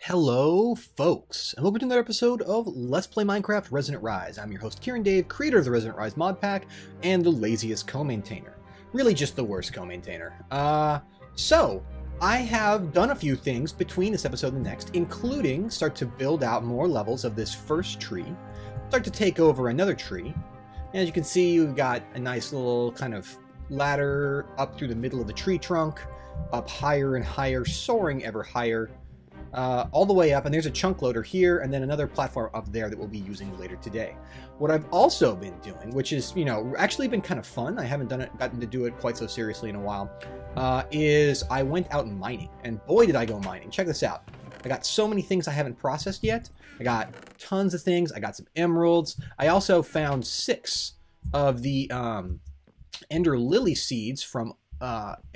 Hello, folks, and welcome to another episode of Let's Play Minecraft Resonant Rise. I'm your host, Kieran Dave, creator of the Resonant Rise mod pack, and the laziest co-maintainer. Really just the worst co-maintainer. So, I have done a few things between this episode and the next, including start to build out more levels of this first tree, start to take over another tree, and as you can see, we've got a nice little kind of ladder up through the middle of the tree trunk, up higher and higher, soaring ever higher, all the way up, and there's a chunk loader here, and then another platform up there that we'll be using later today. What I've also been doing, which is, actually been kind of fun, I haven't gotten to do it quite so seriously in a while, is I went out mining, and boy did I go mining. Check this out. I got so many things I haven't processed yet. I got tons of things. I got some emeralds. I also found 6 of the Ender Lily seeds from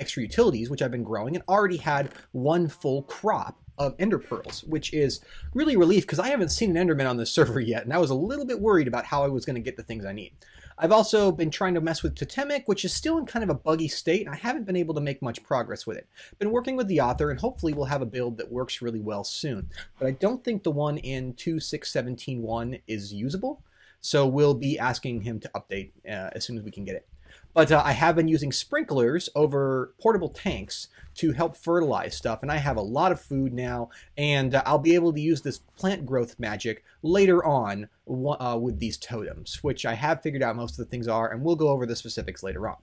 extra utilities, which I've been growing, and already had 1 full crop of ender pearls, which is really a relief because I haven't seen an enderman on this server yet, and I was a little bit worried about how I was going to get the things I need. I've also been trying to mess with Totemic, which is still in kind of a buggy state, and I haven't been able to make much progress with it. Been working with the author, and hopefully we'll have a build that works really well soon. But I don't think the one in 2.6.17.1 is usable, so we'll be asking him to update as soon as we can get it. But I have been using sprinklers over portable tanks to help fertilize stuff, and I have a lot of food now, and I'll be able to use this plant growth magic later on with these totems, which I have figured out most of the things are, and we'll go over the specifics later on.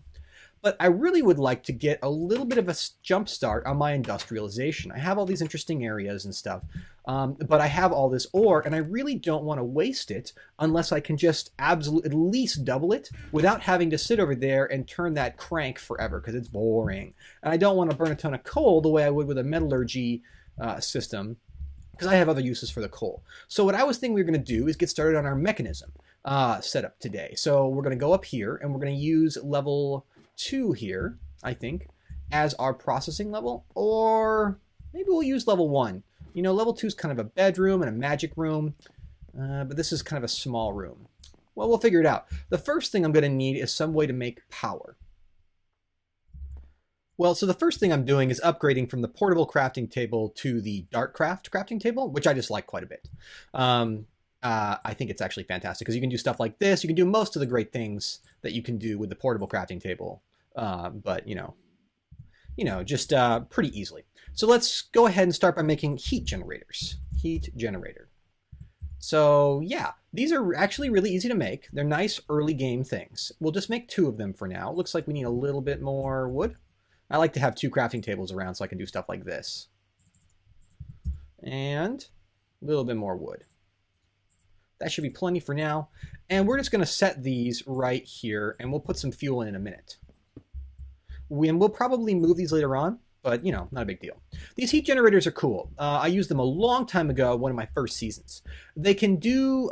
But I really would like to get a little bit of a jump start on my industrialization. I have all these interesting areas and stuff, but I have all this ore, and I really don't want to waste it unless I can just at least double it without having to sit over there and turn that crank forever, because it's boring. And I don't want to burn a ton of coal the way I would with a metallurgy system, because I have other uses for the coal. So what I was thinking we were going to do is get started on our mechanism setup today. So we're going to go up here, and we're going to use level 2 here, I think, as our processing level, or maybe we'll use level 1. Level 2 is kind of a bedroom and a magic room, but this is kind of a small room. Well, we'll figure it out. The first thing I'm going to need is some way to make power. Well, so the first thing I'm doing is upgrading from the portable crafting table to the Darkcraft crafting table, which I just like quite a bit. I think it's actually fantastic because you can do stuff like this. You can do most of the great things that you can do with the portable crafting table, but just pretty easily. So let's go ahead and start by making heat generators. Heat generator. So yeah, these are actually really easy to make. They're nice early game things. We'll just make 2 of them for now. Looks like we need a little bit more wood. I like to have 2 crafting tables around so I can do stuff like this. And a little bit more wood. That should be plenty for now. And we're just going to set these right here, and we'll put some fuel in a minute. We'll probably move these later on, but, not a big deal. These heat generators are cool. I used them a long time ago, one of my first seasons. They can do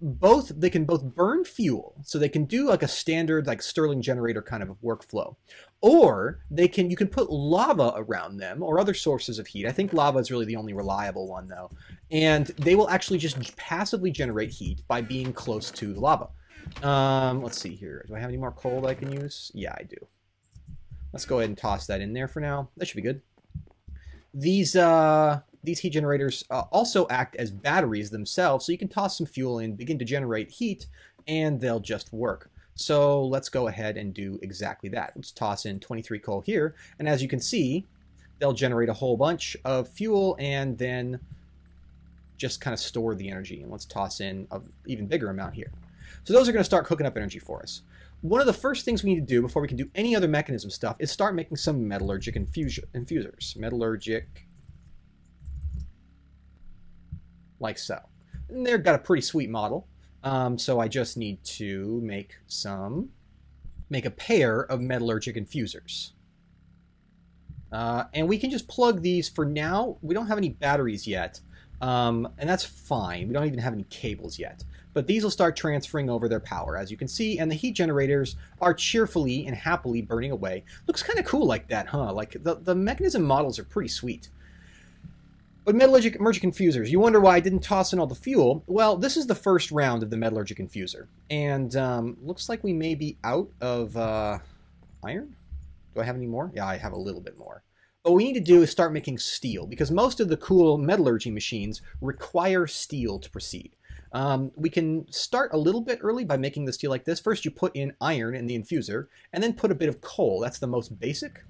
both. They can both burn fuel, so they can do like a standard like Stirling generator kind of workflow, or you can put lava around them or other sources of heat. I think lava is really the only reliable one though, and they will actually just passively generate heat by being close to the lava. Let's see here. Do I have any more coal that I can use? Yeah, I do. Let's go ahead and toss that in there for now. That should be good. These heat generators also act as batteries themselves, so you can toss some fuel in, begin to generate heat, and they'll just work. So let's go ahead and do exactly that. Let's toss in 23 coal here, and as you can see, they'll generate a whole bunch of fuel and then just kind of store the energy. And let's toss in an even bigger amount here. So those are going to start cooking up energy for us. One of the first things we need to do before we can do any other mechanism stuff is start making some metallurgic infusers. Metallurgic, like so. And they've got a pretty sweet model. So I just need to make a pair of metallurgic infusers. And we can just plug these for now. We don't have any batteries yet. And that's fine. We don't even have any cables yet. But these will start transferring over their power, as you can see, and the heat generators are cheerfully and happily burning away. Looks kind of cool like that, huh? Like, the mechanism models are pretty sweet. But metallurgic infusers, you wonder why I didn't toss in all the fuel. Well, this is the first round of the metallurgic infuser. And looks like we may be out of iron. Do I have any more? Yeah, I have a little bit more. But what we need to do is start making steel, because most of the cool metallurgy machines require steel to proceed. We can start a little bit early by making the steel like this. First, you put in iron in the infuser, and then put a bit of coal. That's the most basic.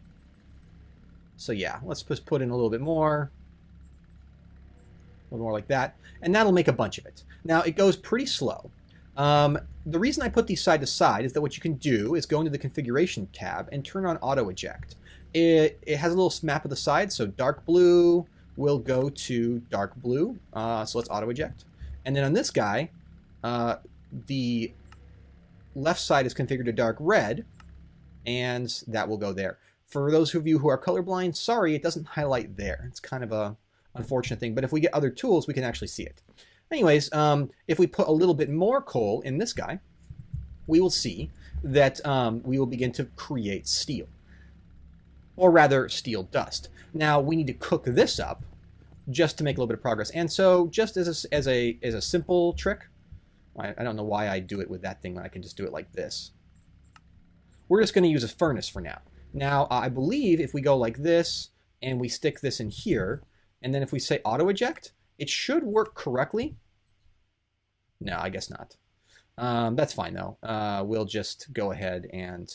So yeah, let's just put in a little bit more. A little more like that. And that'll make a bunch of it. Now, it goes pretty slow. The reason I put these side to side is that what you can do is go into the configuration tab and turn on auto eject. It has a little map of the side, so dark blue will go to dark blue. So let's auto eject. And then on this guy, the left side is configured to dark red, and that will go there. For those of you who are colorblind, sorry, it doesn't highlight there. It's kind of a unfortunate thing, but if we get other tools, we can actually see it. Anyways, if we put a little bit more coal in this guy, we will see that we will begin to create steel. Or rather, steel dust. Now, we need to cook this up just to make a little bit of progress. And so, just as a simple trick, I don't know why I do it with that thing when I can just do it like this. We're just going to use a furnace for now. Now, I believe if we go like this, and we stick this in here, and then if we say auto eject, it should work correctly. No, I guess not. That's fine though. We'll just go ahead and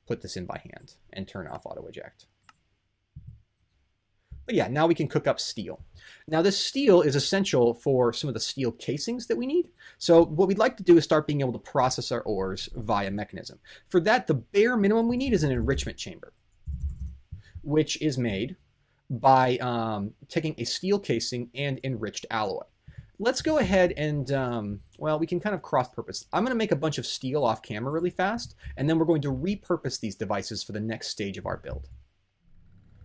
put this in by hand and turn off auto eject. But yeah, now we can cook up steel. Now this steel is essential for some of the steel casings that we need. So what we'd like to do is start being able to process our ores via Mekanism. For that, the bare minimum we need is an enrichment chamber, which is made by taking a steel casing and enriched alloy. Let's go ahead and, well, we can kind of cross-purpose. I'm going to make a bunch of steel off camera really fast, and then we're going to repurpose these devices for the next stage of our build.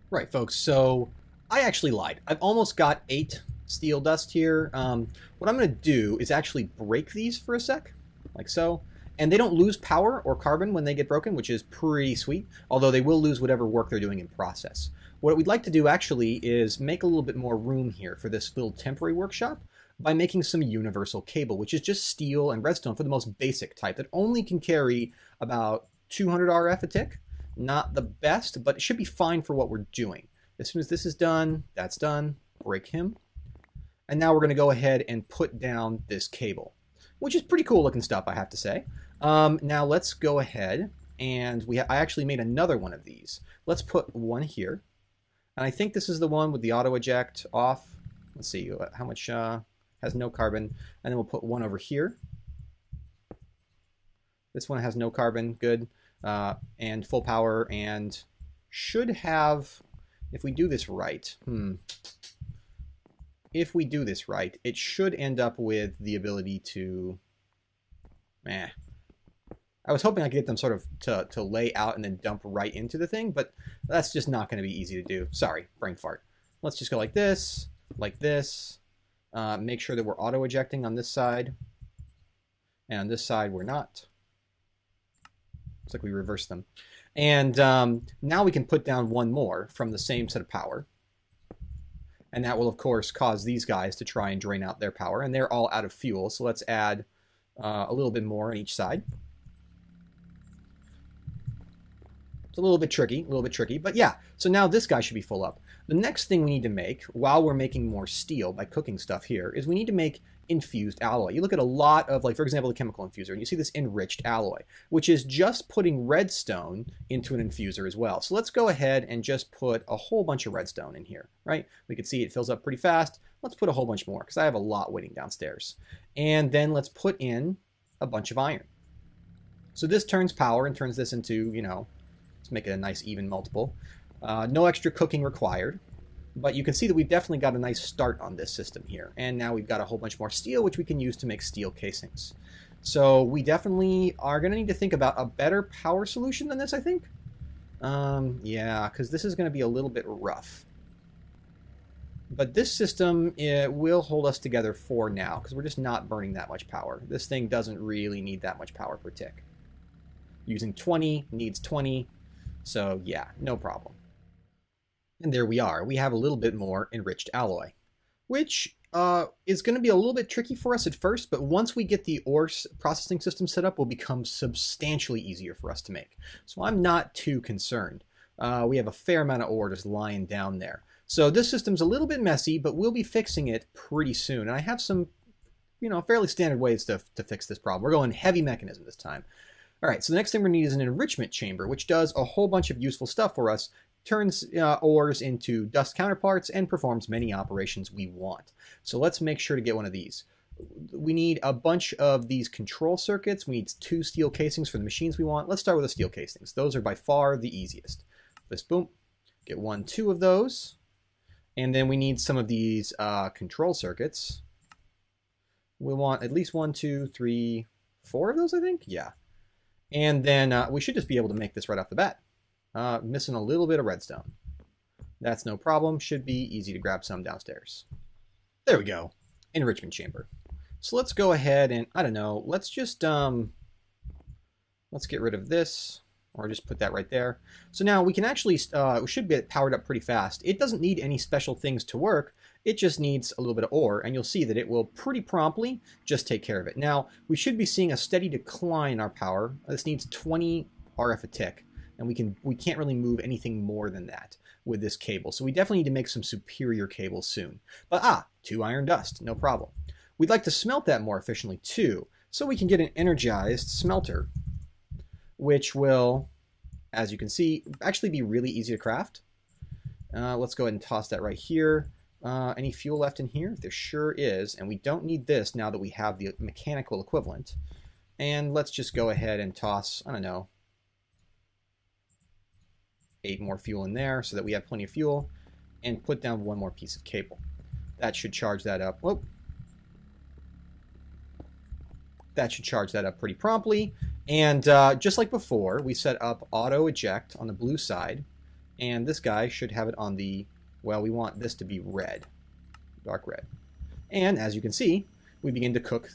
Right, folks, so I actually lied. I've almost got 8 steel dust here. What I'm going to do is actually break these for a sec, like so. And they don't lose power or carbon when they get broken, which is pretty sweet, although they will lose whatever work they're doing in process. What we'd like to do actually is make a little bit more room here for this little temporary workshop by making some universal cable, which is just steel and redstone for the most basic type that only can carry about 200 RF a tick. Not the best, but it should be fine for what we're doing. As soon as this is done, that's done, break him. And now we're going to go ahead and put down this cable, which is pretty cool looking stuff, I have to say. Now let's go ahead and I actually made another one of these. Let's put one here. And I think this is the one with the auto eject off. Let's see how much has no carbon. And then we'll put one over here. This one has no carbon, good. And full power, and should have, if we do this right, if we do this right, it should end up with the ability to, I was hoping I could get them sort of to lay out and then dump right into the thing, but that's just not going to be easy to do. Sorry, brain fart. Let's just go like this, make sure that we're auto ejecting on this side, and on this side we're not. Looks like we reversed them. And now we can put down one more from the same set of power. And that will, of course, cause these guys to try and drain out their power. And they're all out of fuel, so let's add a little bit more on each side. It's a little bit tricky, but yeah. So now this guy should be full up. The next thing we need to make, while we're making more steel by cooking stuff here, is we need to make infused alloy. You look at a lot of, like, for example, the chemical infuser, and you see this enriched alloy, which is just putting redstone into an infuser as well. So let's go ahead and just put a whole bunch of redstone in here, right? We can see it fills up pretty fast. Let's put a whole bunch more, because I have a lot waiting downstairs. And then let's put in a bunch of iron. So this turns power and turns this into, you know, let's make it a nice even multiple. No extra cooking required. But you can see that we've definitely got a nice start on this system here. And now we've got a whole bunch more steel, which we can use to make steel casings. So we definitely are going to need to think about a better power solution than this, I think. Yeah, because this is going to be a little bit rough. But this system will hold us together for now, because we're just not burning that much power. This thing doesn't really need that much power per tick. Using 20 needs 20. So yeah, no problem. And there we are. We have a little bit more enriched alloy, which is going to be a little bit tricky for us at first, but once we get the ore processing system set up, will become substantially easier for us to make. So I'm not too concerned. we have a fair amount of ore just lying down there. So this system's a little bit messy, but we'll be fixing it pretty soon. And I have some, fairly standard ways to fix this problem. We're going heavy mechanism this time. All right, so the next thing we're going to need is an enrichment chamber, which does a whole bunch of useful stuff for us, turns ores into dust counterparts, and performs many operations we want. So let's make sure to get one of these. We need a bunch of these control circuits. We need 2 steel casings for the machines we want. Let's start with the steel casings. Those are by far the easiest. This, boom, get 1, 2 of those. And then we need some of these control circuits. We want at least 1, 2, 3, 4 of those, I think? Yeah. And then we should just be able to make this right off the bat. Missing a little bit of redstone. That's no problem. Should be easy to grab some downstairs. There we go. Enrichment chamber. So let's go ahead and, I don't know, let's just, let's get rid of this. Or just put that right there. So now we can actually, we should get powered up pretty fast. It doesn't need any special things to work. It just needs a little bit of ore, and you'll see that it will pretty promptly just take care of it. Now, we should be seeing a steady decline in our power. This needs 20 RF a tick, and we can't really move anything more than that with this cable. So we definitely need to make some superior cables soon. But 2 iron dust, no problem. We'd like to smelt that more efficiently too, so we can get an energized smelter, which will, as you can see, actually be really easy to craft. Let's go ahead and toss that right here. Any fuel left in here? There sure is, and we don't need this now that we have the mechanical equivalent. And let's just go ahead and toss, I don't know, 8 more fuel in there so that we have plenty of fuel, and put down 1 more piece of cable. That should charge that up. Whoop. That should charge that up pretty promptly. And just like before, we set up auto eject on the blue side, and this guy should have it on the, well, we want this to be red, dark red. And as you can see, we begin to cook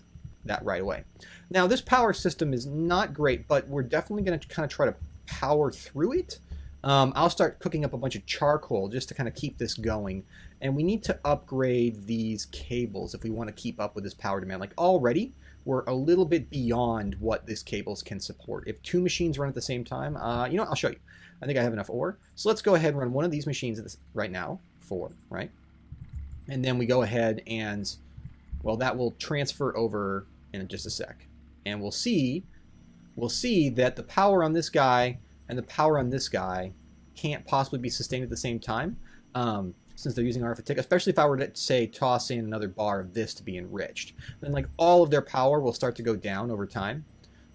that right away. Now this power system is not great, but we're definitely going to kind of try to power through it. I'll start cooking up a bunch of charcoal just to kind of keep this going. And we need to upgrade these cables if we want to keep up with this power demand. Like already, we're a little bit beyond what these cables can support. If 2 machines run at the same time, I'll show you. I think I have enough ore. So let's go ahead and run one of these machines right now, 4, right? And then we go ahead and, well, that will transfer over in just a sec. And we'll see that the power on this guy and the power on this guy can't possibly be sustained at the same time, since they're using RF a tick, especially if I were to, say, toss in another bar of this to be enriched. Then, like, all of their power will start to go down over time.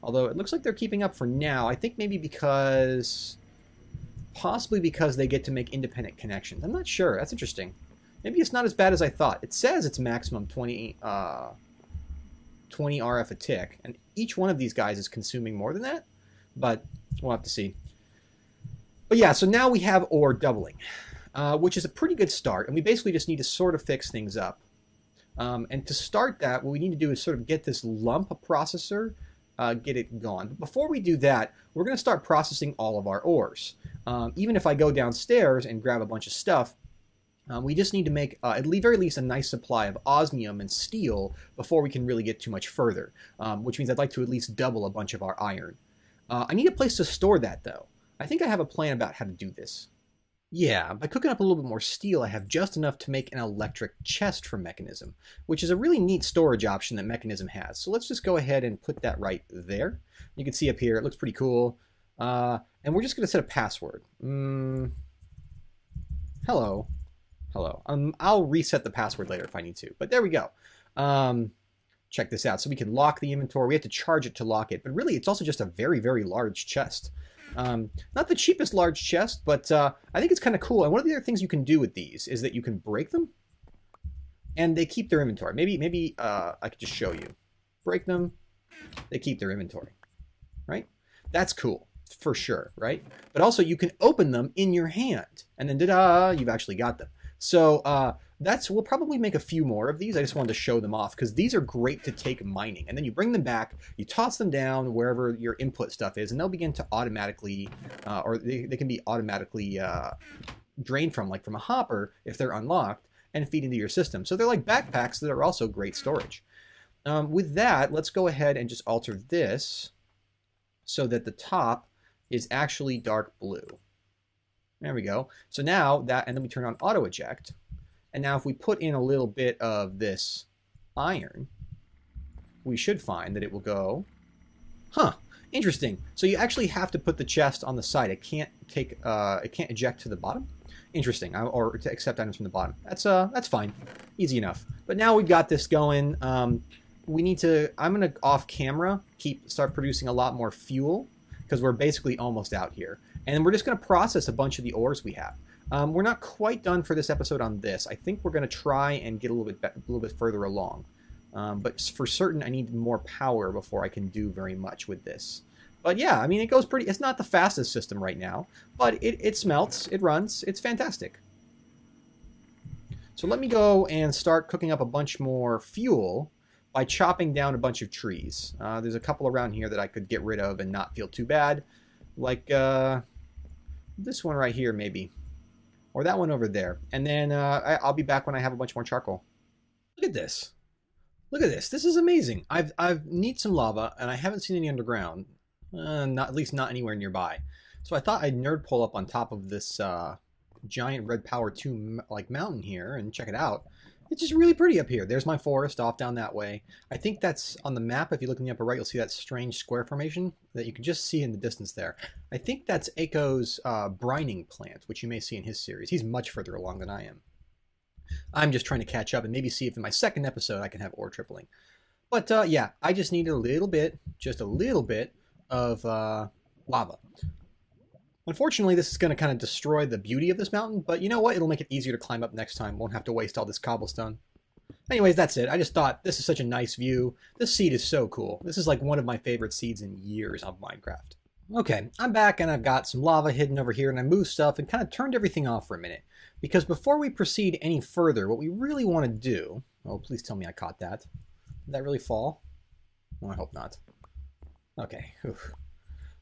Although it looks like they're keeping up for now. I think maybe possibly because they get to make independent connections. I'm not sure. That's interesting. Maybe it's not as bad as I thought. It says it's maximum 20 RF a tick, and each one of these guys is consuming more than that, but we'll have to see. But yeah, so now we have ore doubling, which is a pretty good start, and we basically just need to sort of fix things up. And to start that, what we need to do is sort of get this lump processor, get it going. But before we do that, we're going to start processing all of our ores. Even if I go downstairs and grab a bunch of stuff, we just need to make, at the very least, a nice supply of osmium and steel before we can really get too much further, which means I'd like to at least double a bunch of our iron. I need a place to store that, though. I think I have a plan about how to do this. Yeah, by cooking up a little bit more steel, I have just enough to make an electric chest for Mekanism, which is a really neat storage option that Mekanism has. So let's just go ahead and put that right there. You can see up here, it looks pretty cool. And we're just going to set a password. Hello. Hello. I'll reset the password later if I need to, but there we go. Check this out. So we can lock the inventory. We have to charge it to lock it, but really it's also just a very, very large chest. Not the cheapest large chest, but I think it's kind of cool. And one of the other things you can do with these is that you can break them, and they keep their inventory. Maybe I could just show you. Break them, they keep their inventory, right? That's cool, for sure, right? But also you can open them in your hand, and then ta-da, you've actually got them. So we'll probably make a few more of these. I just wanted to show them off because these are great to take mining. And then you bring them back, you toss them down wherever your input stuff is, and they'll begin to automatically, or they can be automatically drained from, like from a hopper if they're unlocked, and feed into your system. So they're like backpacks that are also great storage. With that, let's go ahead and just alter this so that the top is actually dark blue. There we go. So now that, and then we turn on auto eject. And now if we put in a little bit of this iron, we should find that it will go, huh, interesting. So you actually have to put the chest on the side. It can't take, it can't eject to the bottom. Interesting, or to accept items from the bottom. That's fine, easy enough. But now we've got this going. We need to, I'm gonna off camera start producing a lot more fuel because we're basically almost out here. And we're just gonna process a bunch of the ores we have. We're not quite done for this episode on this. I think we're gonna try and get a little bit further along. But for certain, I need more power before I can do very much with this. But yeah, I mean, it goes pretty... It's not the fastest system right now, but it smelts, it runs, it's fantastic. So let me go and start cooking up a bunch more fuel by chopping down a bunch of trees. There's a couple around here that I could get rid of and not feel too bad. Like this one right here, maybe. Or that one over there. And then I'll be back when I have a bunch more charcoal. Look at this. Look at this. This is amazing. I've need some lava, and I haven't seen any underground. At least not anywhere nearby. So I thought I'd nerd pull up on top of this giant Red Power 2 like mountain here and check it out. It's just really pretty up here. There's my forest off down that way. I think that's on the map. If you look in the upper right, you'll see that strange square formation that you can just see in the distance there. I think that's Aiko's brining plant, which you may see in his series. He's much further along than I am. I'm just trying to catch up and maybe see if in my second episode I can have ore tripling. But yeah, I just need a little bit, just a little bit of lava. Unfortunately, this is going to kind of destroy the beauty of this mountain, but you know what? It'll make it easier to climb up next time. Won't have to waste all this cobblestone. Anyways, that's it. I just thought this is such a nice view. This seed is so cool. This is like one of my favorite seeds in years of Minecraft. Okay, I'm back and I've got some lava hidden over here, and I moved stuff and kind of turned everything off for a minute. Because before we proceed any further, what we really want to do... Oh, please tell me I caught that. Did that really fall? Oh, I hope not. Okay. Oof.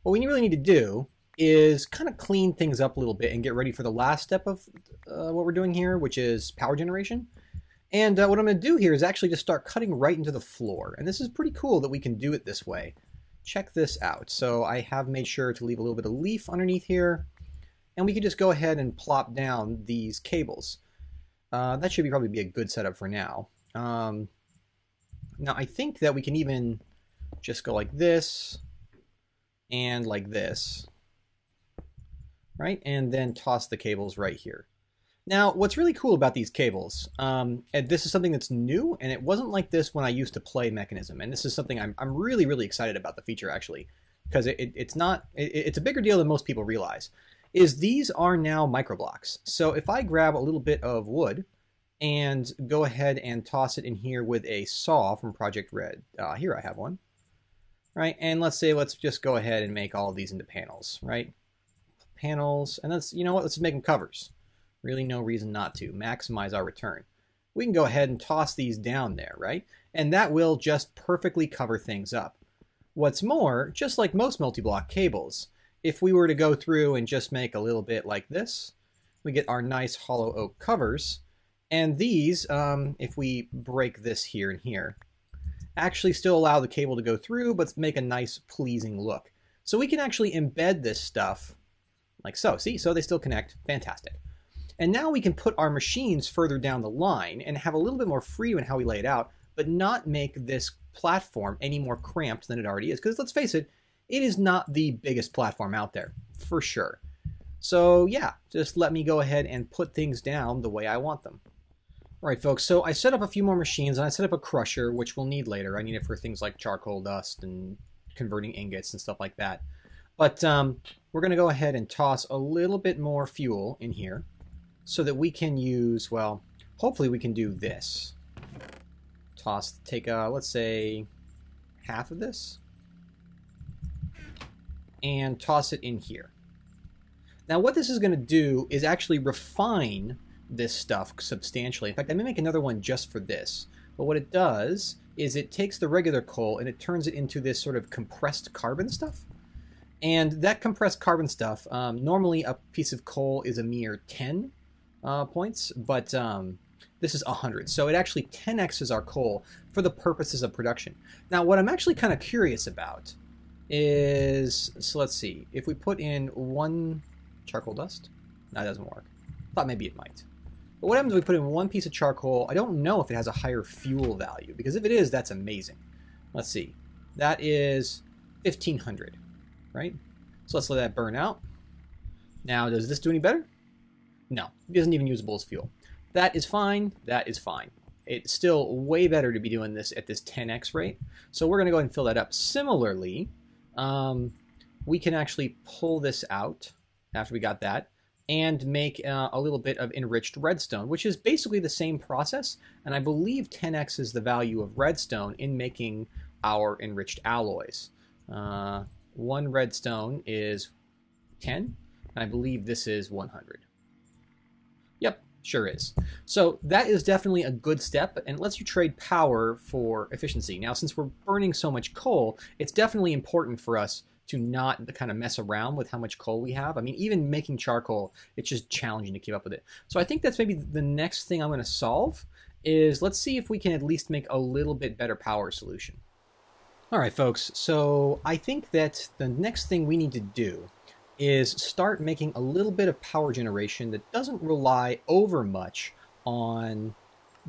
What we really need to do is kind of clean things up a little bit and get ready for the last step of what we're doing here, which is power generation. And what I'm going to do here is actually just start cutting right into the floor. And this is pretty cool that we can do it this way. Check this out. So I have made sure to leave a little bit of leaf underneath here. And we can just go ahead and plop down these cables. That should probably be a good setup for now. Now I think that we can even just go like this and like this, right? And then toss the cables right here. Now, what's really cool about these cables, and this is something that's new, and it wasn't like this when I used to play Mekanism, and this is something I'm really, really excited about the feature, actually, because it's a bigger deal than most people realize, is these are now microblocks. So if I grab a little bit of wood and go ahead and toss it in here with a saw from Project Red, here I have one, right? And let's just go ahead and make all of these into panels, right? Panels, and you know what, let's just make them covers. Really no reason not to. Maximize our return. We can go ahead and toss these down there, right? And that will just perfectly cover things up. What's more, just like most multi-block cables, if we were to go through and just make a little bit like this, we get our nice hollow oak covers. And these, if we break this here and here, actually still allow the cable to go through, but make a nice pleasing look. So we can actually embed this stuff like so. See, so they still connect. Fantastic. And now we can put our machines further down the line and have a little bit more freedom in how we lay it out, but not make this platform any more cramped than it already is. Because let's face it, it is not the biggest platform out there, for sure. So yeah, just let me go ahead and put things down the way I want them. All right, folks, so I set up a few more machines, and I set up a crusher, which we'll need later. I need it for things like charcoal dust and converting ingots and stuff like that. But we're going to go ahead and toss a little bit more fuel in here, so that we can use, well, hopefully we can do this. Take, let's say, half of this, and toss it in here. Now what this is going to do is actually refine this stuff substantially. In fact, I may make another one just for this. But what it does is it takes the regular coal and it turns it into this sort of compressed carbon stuff. And that compressed carbon stuff, normally a piece of coal is a mere 10 points, but this is 100. So it actually 10x's our coal for the purposes of production. Now what I'm actually kind of curious about is, so let's see, if we put in 1 charcoal dust, That doesn't work. Thought maybe it might. But what happens if we put in one piece of charcoal? I don't know if it has a higher fuel value, because if it is, that's amazing. Let's see. That is 1,500, right? So let's let that burn out. Now, does this do any better? No, it isn't even usable as fuel. That is fine. That is fine. It's still way better to be doing this at this 10x rate. So we're going to go ahead and fill that up. Similarly, we can actually pull this out after we got that and make a little bit of enriched redstone, which is basically the same process. And I believe 10x is the value of redstone in making our enriched alloys. One redstone is 10, and I believe this is 100. Yep, sure is. So that is definitely a good step, and lets you trade power for efficiency. Now, since we're burning so much coal, it's definitely important for us to not kind of mess around with how much coal we have. I mean, even making charcoal, it's just challenging to keep up with it. So I think that's maybe the next thing I'm going to solve is let's see if we can at least make a little bit better power solution. All right, folks, so I think that the next thing we need to do is start making a little bit of power generation that doesn't rely over much on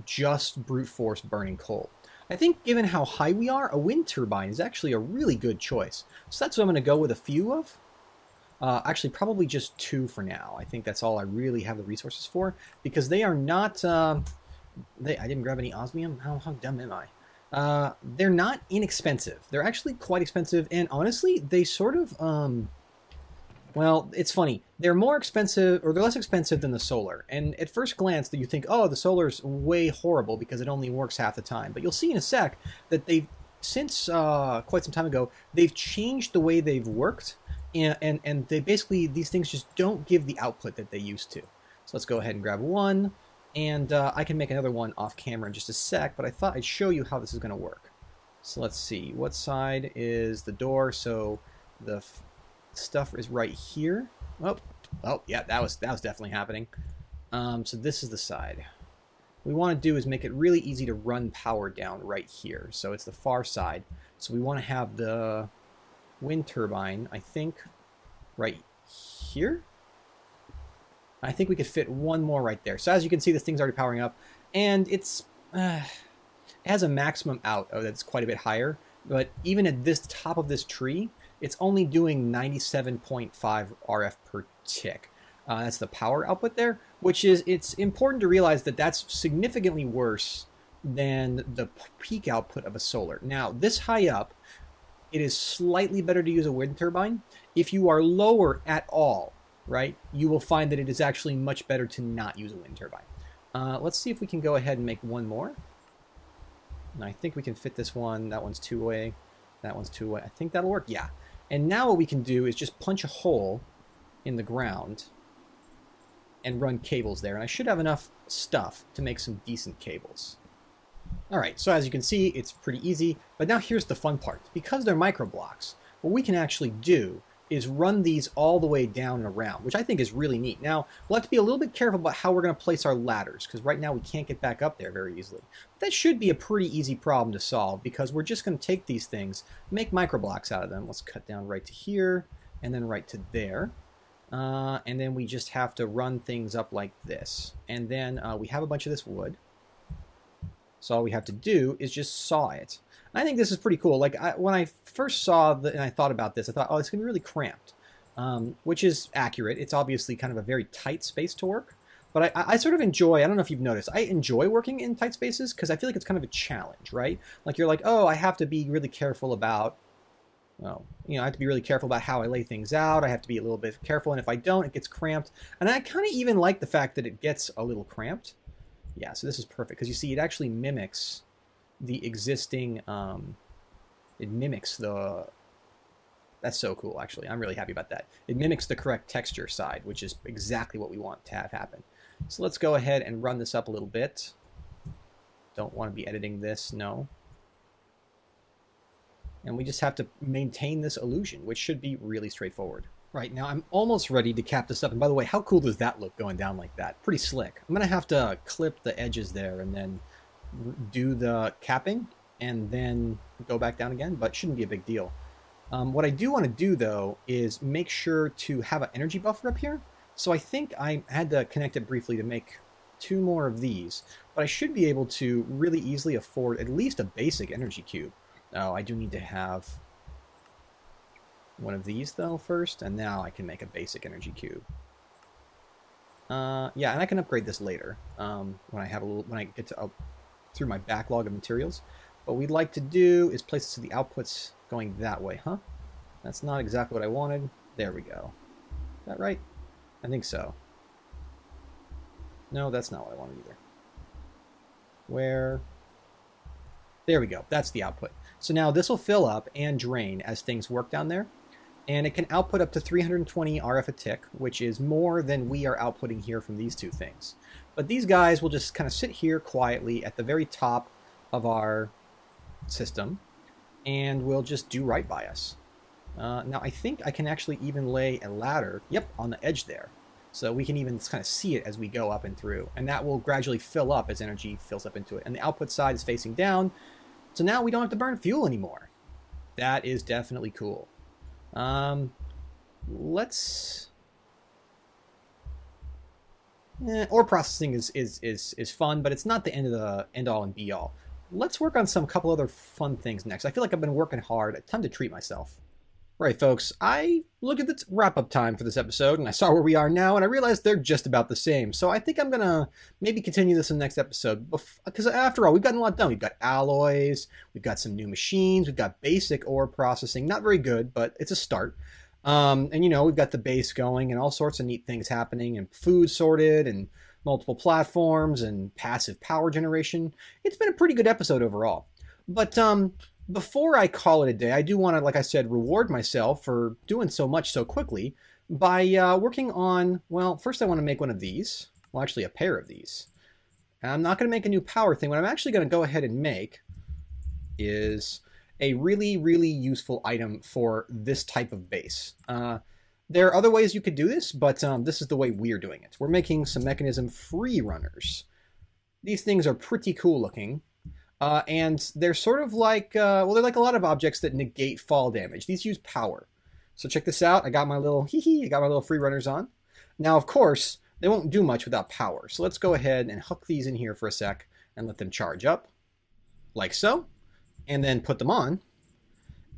just brute force burning coal. I think given how high we are, a wind turbine is actually a really good choice. So that's what I'm going to go with a few of. Actually, probably just 2 for now. I think that's all I really have the resources for, because they are not... I didn't grab any osmium? How dumb am I? They're not inexpensive. They're actually quite expensive, and honestly, they sort of... well, it's funny. They're more expensive, or they're less expensive than the solar. And at first glance, you think, oh, the solar's way horrible because it only works half the time. But you'll see in a sec that they've, since quite some time ago, they've changed the way they've worked. And they basically, these things just don't give the output that they used to. So let's go ahead and grab one. And I can make another one off camera in just a sec, but I thought I'd show you how this is going to work. So let's see. What side is the door? So the stuff is right here. Oh yeah, that was definitely happening. So this is the side. What we want to do is make it really easy to run power down right here. So it's the far side. So we want to have the wind turbine, I think, right here. I think we could fit one more right there. So as you can see, this thing's already powering up, and it has a maximum out that's quite a bit higher. But even at this top of this tree, it's only doing 97.5 RF per tick. That's the power output there, which is, it's important to realize that that's significantly worse than the peak output of a solar. Now, this high up, it is slightly better to use a wind turbine. If you are lower at all, right, you will find that it is actually much better to not use a wind turbine. Let's see if we can go ahead and make one more. And I think we can fit this one. That one's 2-way. That one's 2-way. I think that'll work. Yeah. And now what we can do is just punch a hole in the ground and run cables there. And I should have enough stuff to make some decent cables. All right, so as you can see, it's pretty easy. But now here's the fun part. Because they're microblocks, what we can actually do is run these all the way down and around, which I think is really neat. Now, we'll have to be a little bit careful about how we're going to place our ladders, because right now we can't get back up there very easily. But that should be a pretty easy problem to solve, because we're just going to take these things, make microblocks out of them. Let's cut down right to here, and then right to there. And then we just have to run things up like this. And then we have a bunch of this wood. So all we have to do is just saw it. I think this is pretty cool. Like when I first saw and I thought about this, I thought, oh, it's going to be really cramped, which is accurate. It's obviously kind of a very tight space to work. But I sort of enjoy, I don't know if you've noticed, I enjoy working in tight spaces because I feel like it's kind of a challenge, right? Like you're like, oh, I have to be really careful about, well, you know, I have to be really careful about how I lay things out. I have to be a little bit careful. And if I don't, it gets cramped. And I kind of even like the fact that it gets a little cramped. Yeah, so this is perfect because you see it actually mimics the existing, it mimics the, that's so cool actually. I'm really happy about that. It mimics the correct texture side, which is exactly what we want to have happen. So let's go ahead and run this up a little bit. Don't want to be editing this, no. And we just have to maintain this illusion, which should be really straightforward. Right, now I'm almost ready to cap this up. And by the way, how cool does that look going down like that? Pretty slick. I'm going to have to clip the edges there and then do the capping and then go back down again, but shouldn't be a big deal. What I do want to do, though, is make sure to have an energy buffer up here. So I think I had to connect it briefly to make 2 more of these, but I should be able to really easily afford at least a basic energy cube. Oh, I do need to have one of these though first, and now I can make a basic energy cube. Yeah, and I can upgrade this later when I get to through my backlog of materials. What we'd like to do is place this to the outputs going that way, huh? That's not exactly what I wanted. There we go. Is that right? I think so. No, that's not what I wanted either. Where? There we go. That's the output. So now this will fill up and drain as things work down there. And it can output up to 320 RF a tick, which is more than we are outputting here from these 2 things. But these guys will just kind of sit here quietly at the very top of our system, and will just do right by us. Now I think I can actually even lay a ladder, yep, on the edge there. So we can even kind of see it as we go up and through. And that will gradually fill up as energy fills up into it. And the output side is facing down, so now we don't have to burn fuel anymore. That is definitely cool. Ore processing is fun, but it's not the end all and be all. Let's work on some couple other fun things next. I feel like I've been working hard. Time to treat myself. Right, folks, I look at the wrap-up time for this episode, and I saw where we are now, and I realized they're just about the same. So I think I'm going to maybe continue this in the next episode, because after all, we've gotten a lot done. We've got alloys, we've got some new machines, we've got basic ore processing. Not very good, but it's a start. And, you know, we've got the base going, and all sorts of neat things happening, and food sorted, and multiple platforms, and passive power generation. It's been a pretty good episode overall. But, before I call it a day, I do want to, like I said, reward myself for doing so much so quickly by working on, well, first I want to make one of these. Well, actually a pair of these. And I'm not going to make a new power thing. What I'm actually going to go ahead and make is a really, really useful item for this type of base. There are other ways you could do this, but this is the way we're doing it. We're making some Mekanism free runners. These things are pretty cool looking. And they're sort of like, well, they're like a lot of objects that negate fall damage. These use power. So check this out. I got my little free runners on. Now, of course, they won't do much without power. So let's go ahead and hook these in here for a sec and let them charge up, like so, and then put them on.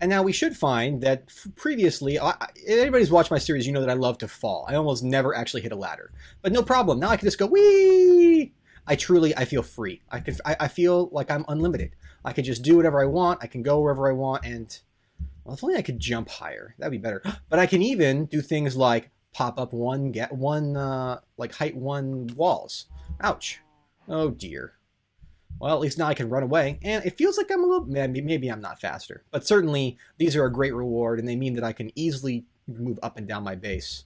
And now we should find that previously, if anybody's watched my series, you know that I love to fall. I almost never actually hit a ladder. But no problem. Now I can just go, whee! I feel free. I feel like I'm unlimited. I can just do whatever I want. I can go wherever I want, and well, if only I could jump higher. That'd be better. But I can even do things like pop up like height 1 walls. Ouch. Oh dear. Well, at least now I can run away, and it feels like I'm a little, maybe I'm not faster, but certainly these are a great reward, and they mean that I can easily move up and down my base.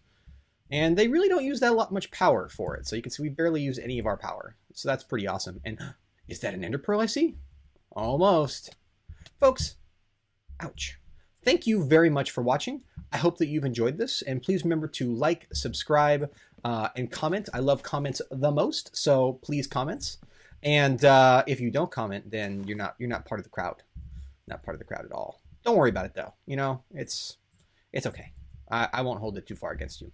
And they really don't use that much power for it. So you can see we barely use any of our power. So that's pretty awesome. And is that an ender pearl I see? Almost. Folks, ouch. Thank you very much for watching. I hope that you've enjoyed this. And please remember to like, subscribe, and comment. I love comments the most. So please comments. And if you don't comment, then you're not part of the crowd. Not part of the crowd at all. Don't worry about it though. You know, it's okay. I won't hold it too far against you.